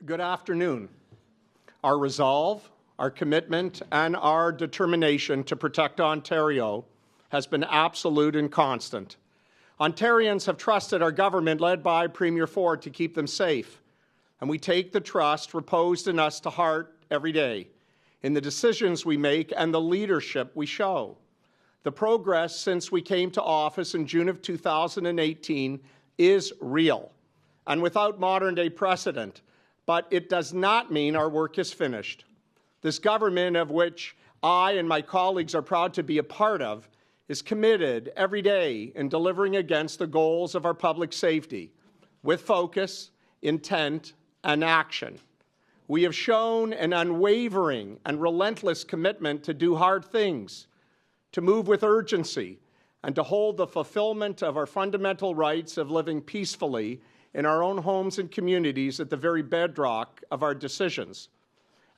Good afternoon. Our resolve, our commitment, and our determination to protect Ontario has been absolute and constant. Ontarians have trusted our government, led by Premier Ford, to keep them safe, and we take the trust reposed in us to heart every day, in the decisions we make and the leadership we show. The progress since we came to office in June of 2018 is real and without modern-day precedent, but it does not mean our work is finished. This government, of which I and my colleagues are proud to be a part of, is committed every day in delivering against the goals of our public safety with focus, intent, and action. We have shown an unwavering and relentless commitment to do hard things, to move with urgency, and to hold the fulfillment of our fundamental rights of living peacefully in our own homes and communities at the very bedrock of our decisions.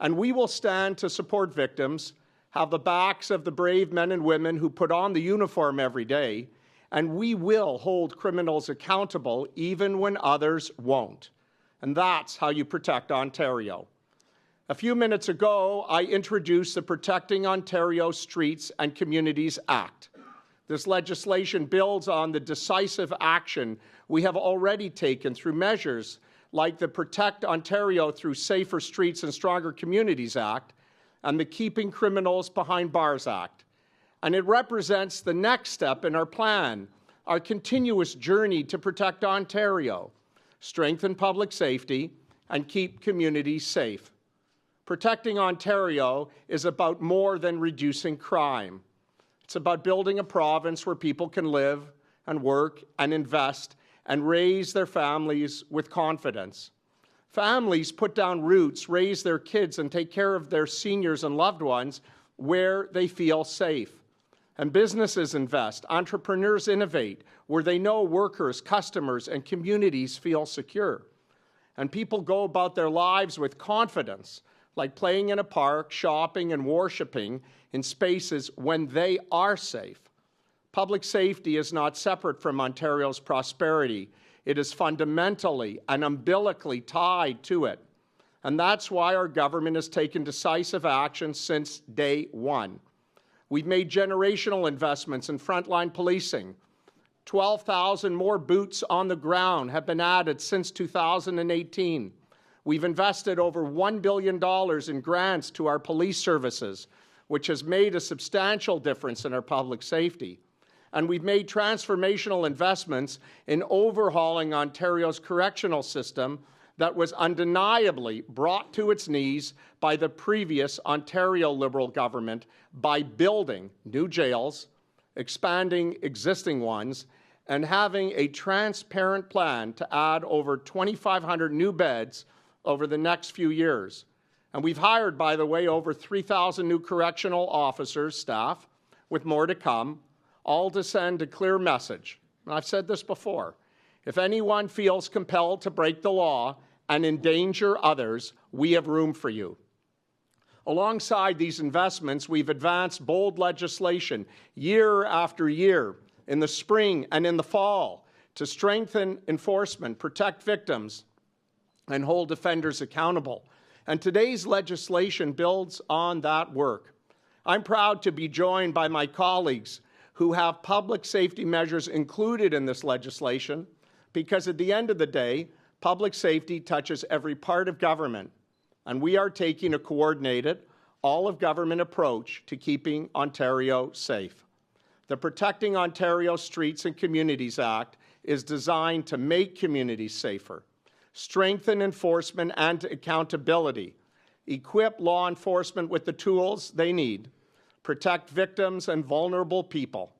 And we will stand to support victims, have the backs of the brave men and women who put on the uniform every day, and we will hold criminals accountable even when others won't. And that's how you protect Ontario. A few minutes ago, I introduced the Protecting Ontario Streets and Communities Act. This legislation builds on the decisive action we have already taken through measures like the Protect Ontario Through Safer Streets and Stronger Communities Act and the Keeping Criminals Behind Bars Act. And it represents the next step in our plan, our continuous journey to protect Ontario, strengthen public safety, and keep communities safe. Protecting Ontario is about more than reducing crime. It's about building a province where people can live and work and invest and raise their families with confidence. Families put down roots, raise their kids, and take care of their seniors and loved ones where they feel safe. And businesses invest, entrepreneurs innovate, where they know workers, customers, and communities feel secure. And people go about their lives with confidence, like playing in a park, shopping, and worshiping in spaces when they are safe. Public safety is not separate from Ontario's prosperity. It is fundamentally and umbilically tied to it. And that's why our government has taken decisive action since day one. We've made generational investments in frontline policing. 12,000 more boots on the ground have been added since 2018. We've invested over $1 billion in grants to our police services, which has made a substantial difference in our public safety. And we've made transformational investments in overhauling Ontario's correctional system that was undeniably brought to its knees by the previous Ontario Liberal government by building new jails, expanding existing ones, and having a transparent plan to add over 2,500 new beds over the next few years. And we've hired, by the way, over 3,000 new correctional officers, staff, with more to come, all to send a clear message. And I've said this before. If anyone feels compelled to break the law and endanger others, we have room for you. Alongside these investments, we've advanced bold legislation year after year in the spring and in the fall to strengthen enforcement, protect victims, and hold offenders accountable. And today's legislation builds on that work. I'm proud to be joined by my colleagues who have public safety measures included in this legislation because at the end of the day, public safety touches every part of government, and we are taking a coordinated, all-of-government approach to keeping Ontario safe. The Protecting Ontario Streets and Communities Act is designed to make communities safer, strengthen enforcement and accountability, equip law enforcement with the tools they need, protect victims and vulnerable people.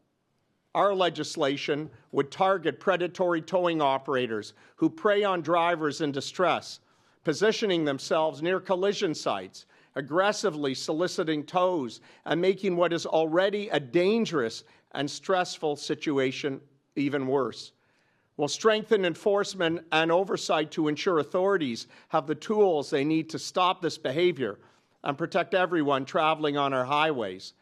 Our legislation would target predatory towing operators who prey on drivers in distress, positioning themselves near collision sites, aggressively soliciting tows, and making what is already a dangerous and stressful situation even worse. We'll strengthen enforcement and oversight to ensure authorities have the tools they need to stop this behavior and protect everyone traveling on our highways.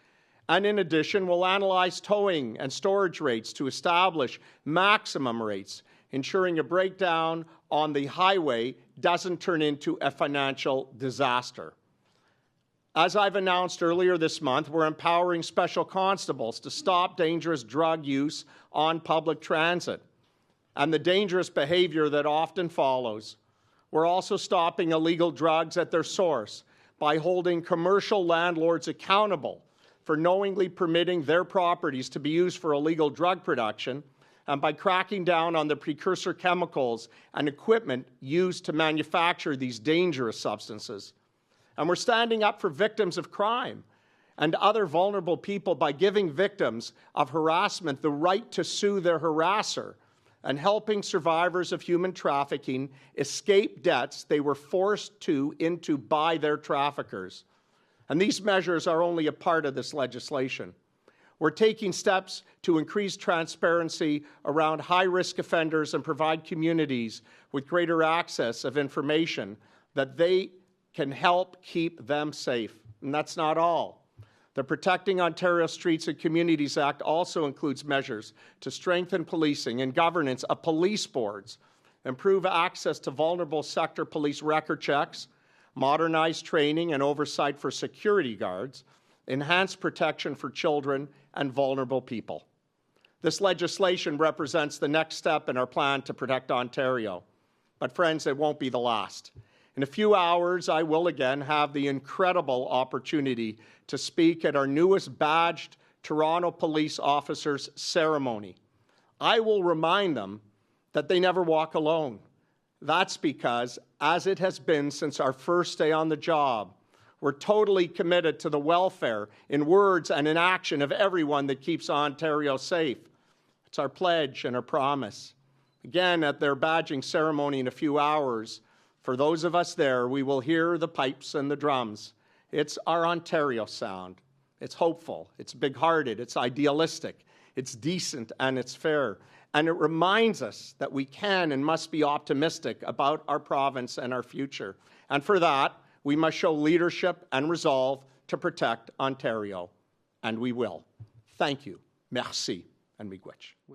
And in addition, we'll analyze towing and storage rates to establish maximum rates, ensuring a breakdown on the highway doesn't turn into a financial disaster. As I've announced earlier this month, we're empowering special constables to stop dangerous drug use on public transit and the dangerous behavior that often follows. We're also stopping illegal drugs at their source by holding commercial landlords accountable for knowingly permitting their properties to be used for illegal drug production, and by cracking down on the precursor chemicals and equipment used to manufacture these dangerous substances. And we're standing up for victims of crime and other vulnerable people by giving victims of harassment the right to sue their harasser and helping survivors of human trafficking escape debts they were forced into by their traffickers. And these measures are only a part of this legislation. We're taking steps to increase transparency around high-risk offenders and provide communities with greater access of information that they can help keep them safe. And that's not all. The Protecting Ontario Streets and Communities Act also includes measures to strengthen policing and governance of police boards, improve access to vulnerable sector police record checks, modernize training and oversight for security guards, enhance protection for children and vulnerable people. This legislation represents the next step in our plan to protect Ontario. But friends, it won't be the last. In a few hours, I will again have the incredible opportunity to speak at our newest badged Toronto police officers ceremony. I will remind them that they never walk alone. That's because, as it has been since our first day on the job, we're totally committed to the welfare in words and in action of everyone that keeps Ontario safe. It's our pledge and our promise. Again, at their badging ceremony in a few hours, for those of us there, we will hear the pipes and the drums. It's our Ontario sound. It's hopeful, it's big-hearted, it's idealistic, it's decent, and it's fair. And it reminds us that we can and must be optimistic about our province and our future. And for that, we must show leadership and resolve to protect Ontario. And we will. Thank you. Merci. And miigwech.